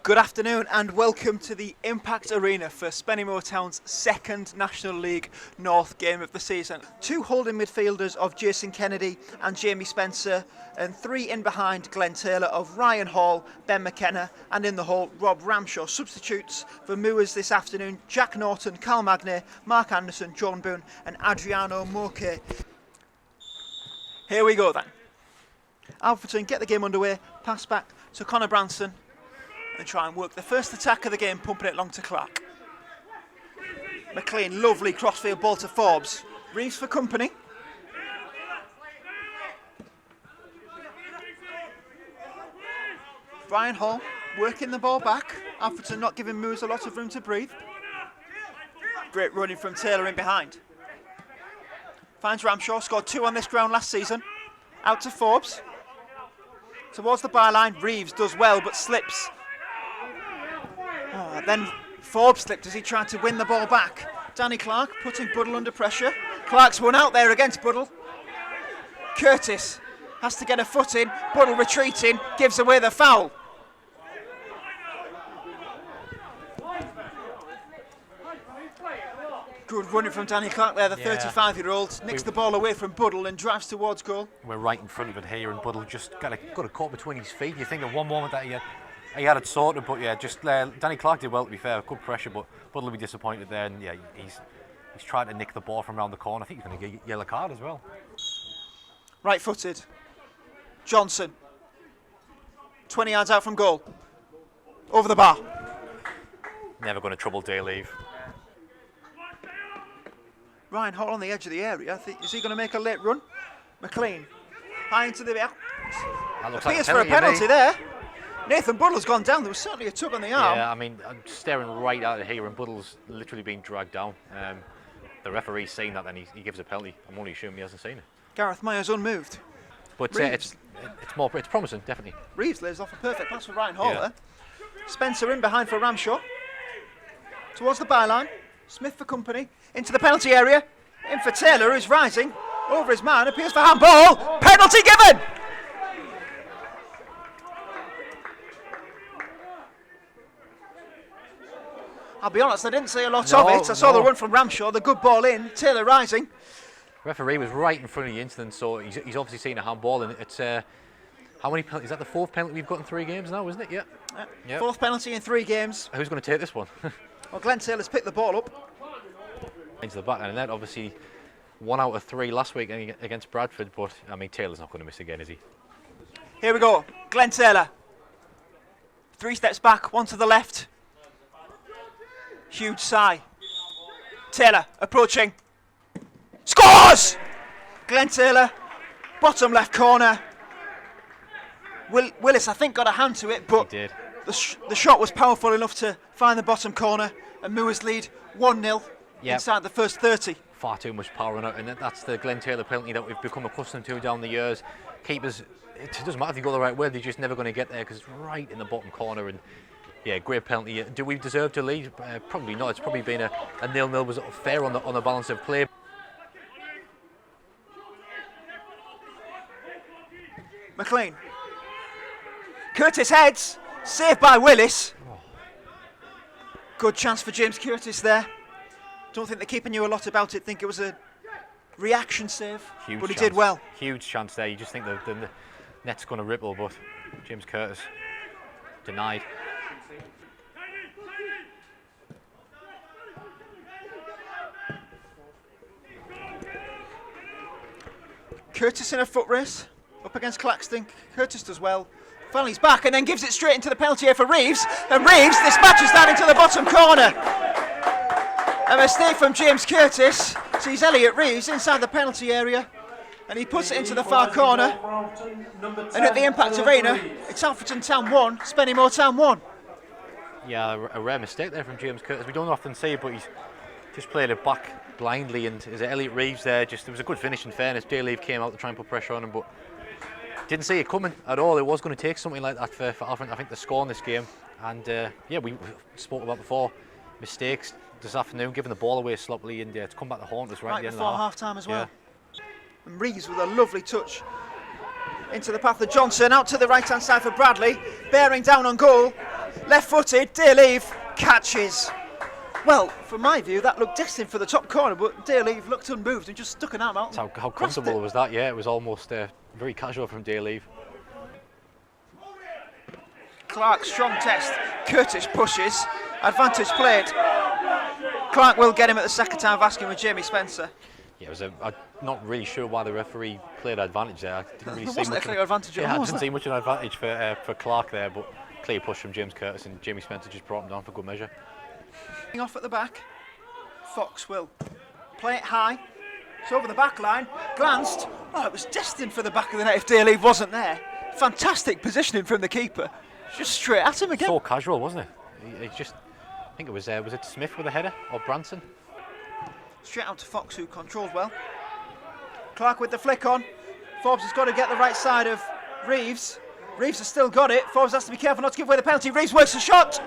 Good afternoon and welcome to the Impact Arena for Spennymoor Town's second National League North game of the season. Two holding midfielders of Jason Kennedy and Jamie Spencer, and three in behind Glenn Taylor of Ryan Hall, Ben McKenna, and in the hole Rob Ramshaw. Substitutes for Moors this afternoon: Jack Norton, Carl Magnay, Mark Anderson, John Boone and Adriano Moke. Here we go then. Alferton get the game underway, pass back to Connor Branson and try and work the first attack of the game, pumping it long to Clark. McLean, lovely crossfield ball to Forbes. Reeves for company. Ryan Hall working the ball back. Alfreton not giving Moors a lot of room to breathe. Great running from Taylor in behind. Finds Ramshaw, scored 2 on this ground last season. Out to Forbes. Towards the byline, Reeves does well but slips. Then Forbes slipped as he tried to win the ball back. Danny Clark putting Buddle under pressure. Clark's one out there against Buddle. Curtis has to get a foot in. Buddle retreating, gives away the foul. Good running from Danny Clark there, the 35-year-old. Nicks the ball away from Buddle and drives towards goal. We're right in front of it here, and Buddle just got a caught between his feet. You think at one moment that he had it sorted, but yeah, just Danny Clark did well, to be fair. Good pressure, but Buddle will be disappointed there. And yeah, he's trying to nick the ball from around the corner. I think he's going to get a yellow card as well. Right-footed. Johnson. 20 yards out from goal. Over the bar. Never going to trouble Day-Leave. Ryan Hall on the edge of the area. Is he going to make a late run? McLean. High into the... Appears for a penalty there. Nathan Buddle's gone down. There was certainly a tug on the arm. Yeah, I mean, I'm staring right out of here and Buddle's literally being dragged down. The referee's seen that and he gives a penalty. I'm only assuming he hasn't seen it. Gareth Myers unmoved. But it's promising, definitely. Reeves lays off a perfect pass for Ryan Hall there. Spencer in behind for Ramshaw. Towards the byline. Smith for company. Into the penalty area. In for Taylor, who's rising. Over his man. Appears for handball. Penalty given! I'll be honest, I didn't see a lot of it. I saw the run from Ramshaw, the good ball in, Taylor rising. Referee was right in front of the incident, so he's obviously seen a handball, and it's how many penalties? Is that the 4th penalty we've got in 3 games now, isn't it? Yeah. Yep. 4th penalty in 3 games. Who's going to take this one? Well, Glenn Taylor's picked the ball up. Into the back end of the net, obviously 1 out of 3 last week against Bradford, but I mean Taylor's not going to miss again, is he? Here we go, Glenn Taylor. 3 steps back, 1 to the left. Huge sigh. Taylor approaching. Scores! Glenn Taylor, bottom left corner. Willis, I think, got a hand to it, but he did. The shot was powerful enough to find the bottom corner, and Moors lead 1-0 inside the first 30. Far too much power on it, and that's the Glenn Taylor penalty that we've become accustomed to down the years. Keepers, it doesn't matter if you go the right way, they're just never going to get there because it's right in the bottom corner. And yeah, great penalty. Do we deserve to lead? Probably not. It's probably been a 0-0. Was fair on the balance of play. McLean. Curtis heads. Saved by Willis. Good chance for James Curtis there. Don't think the keeper knew a lot about it. Think it was a reaction save. Huge but he chance. Did well. Huge chance there. You just think the net's going to ripple, but James Curtis denied. Curtis in a foot race, up against Claxton. Curtis does well. Finally he's back and then gives it straight into the penalty area for Reeves. And Reeves dispatches that into the bottom corner. A mistake from James Curtis. Sees Elliot Reeves inside the penalty area. And he puts it into the far corner. And at the Impact Arena, it's Alfreton Town 1, Spennymoor Town 1. Yeah, a rare mistake there from James Curtis. We don't often see it, but he's just played it back blindly, and is it Elliot Reeves there? Just, it was a good finish in fairness. Day-Leave came out to try and put pressure on him, but didn't see it coming at all. It was going to take something like that for Alfreton, I think, to score in this game. And yeah, we spoke about before, mistakes this afternoon, giving the ball away sloppily, and it's come back to haunt us right at the end before of the half time as well. And Reeves with a lovely touch into the path of Johnson, out to the right hand side for Bradley, bearing down on goal. left-footed, Dearleave catches. Well, from my view, that looked destined for the top corner, but Dearleave looked unmoved and just stuck an arm out. How comfortable was that? Yeah, it was almost very casual from Dearleave. Clark, strong test. Curtis pushes. Advantage played. Clark will get him at the second time of asking with Jamie Spencer. Yeah, I'm not really sure why the referee played advantage there. I didn't really there see wasn't much a clear advantage at all, I was didn't there? see much of an advantage for Clark there, but clear push from James Curtis, and Jamie Spencer just brought him down for good measure. Off at the back. Fox will play it high. It's over the back line. Glanced. Oh, it was destined for the back of the net if Dearleave wasn't there. Fantastic positioning from the keeper. Just straight at him again. So casual, wasn't it? He just, I think it was it Smith with a header or Branson? Straight out to Fox, who controls well. Clark with the flick on. Forbes has got to get the right side of Reeves. Reeves has still got it. Forbes has to be careful not to give away the penalty. Reeves works the shot.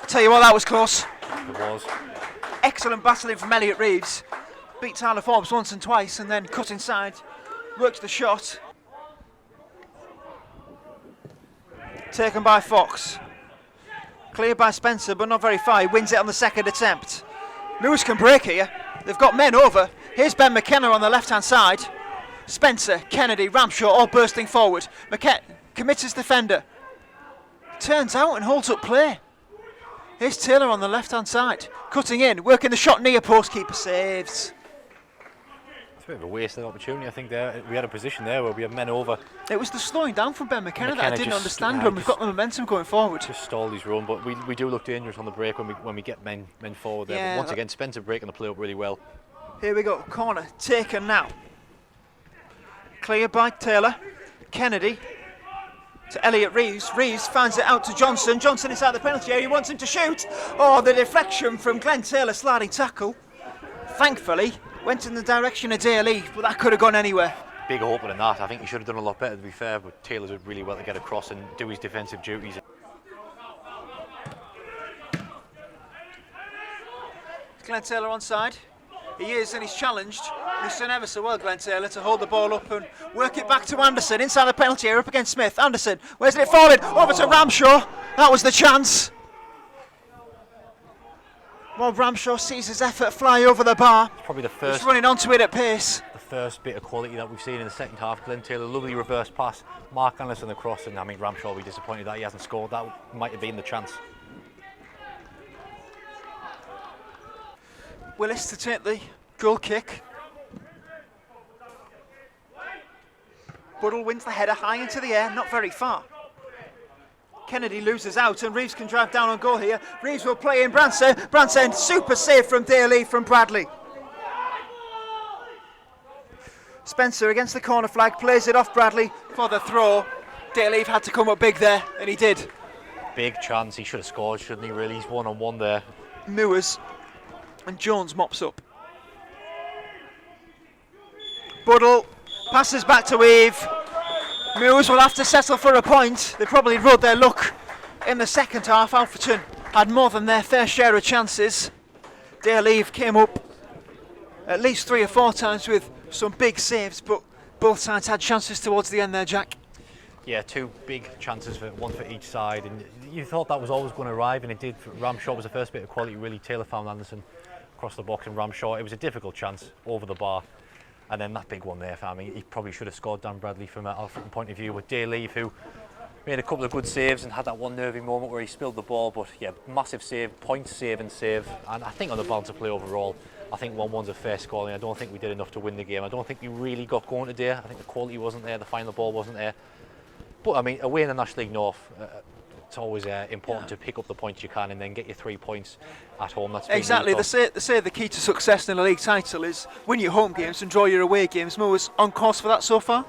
Tell you what, that was close. It was. Excellent battling from Elliot Reeves. Beat Tyler Forbes once and twice and then cut inside. Works the shot. Taken by Fox. Cleared by Spencer, but not very far. He wins it on the second attempt. Lewis can break here. They've got men over. Here's Ben McKenna on the left-hand side. Spencer, Kennedy, Ramshaw all bursting forward. McKenna commits his defender. Turns out and holds up play. Here's Taylor on the left-hand side. Cutting in, working the shot near post, keeper saves. It's a bit of a wasted opportunity, I think. There we had a position there where we had men over. It was the slowing down from Ben McKenna that I didn't just, understand when we've got the momentum going forward. Just stalled his run, but we do look dangerous on the break when we get men forward there. Yeah, but once again, Spencer breaking the play up really well. Here we go, corner taken now. Cleared by Taylor. Kennedy to Elliot Reeves. Reeves finds it out to Johnson. Johnson inside the penalty area. He wants him to shoot. Oh, the deflection from Glenn Taylor, sliding tackle. Thankfully, went in the direction of Dearleave, but that could have gone anywhere. Bigger opener than that. I think he should have done a lot better, to be fair, but Taylor's did really well to get across and do his defensive duties. Glenn Taylor onside. He is, and he's challenged. He's done ever so well, Glenn Taylor, to hold the ball up and work it back to Anderson inside the penalty area up against Smith. Anderson, where's it falling? Over to Ramshaw. That was the chance. Rob Ramshaw sees his effort fly over the bar. It's probably the first. He's running onto it at pace. The first bit of quality that we've seen in the second half. Glenn Taylor, lovely reverse pass. Mark Anderson across, and I mean Ramshaw will be disappointed that he hasn't scored. That might have been the chance. Willis to take the goal kick. Buddle wins the header high into the air, not very far. Kennedy loses out and Reeves can drive down on goal here. Reeves will play in Branson. Branson, super save from Dearleave from Bradley. Spencer against the corner flag, plays it off Bradley for the throw. Dearleave had to come up big there, and he did. Big chance, he should have scored, shouldn't he really? He's one-on-one there. Moores and Jones mops up. Buddle passes back to Eve. Moores will have to settle for a point. They probably rode their luck in the second half. Alferton had more than their fair share of chances. Dearleave came up at least 3 or 4 times with some big saves, but both sides had chances towards the end there, Jack. Yeah, 2 big chances, one for each side, and you thought that was always going to arrive, and it did. Ramshaw was the first bit of quality, really. Taylor found Anderson across the box, and Ramshaw, it was a difficult chance over the bar. And then that big one there, I mean, he probably should have scored, Dan Bradley, from an Alfreton point of view, with Dearleave, who made a couple of good saves and had that one nervy moment where he spilled the ball. But yeah, massive save, point save and save. And I think on the balance of play overall, I think 1-1's a fair scoring. I don't think we did enough to win the game. I don't think we really got going today. I think the quality wasn't there, the final ball wasn't there. But I mean, away in the National League North, it's always important to pick up the points you can and then get your 3 points at home. That's exactly. They say the key to success in a league title is win your home games and draw your away games. Mo's on course for that so far?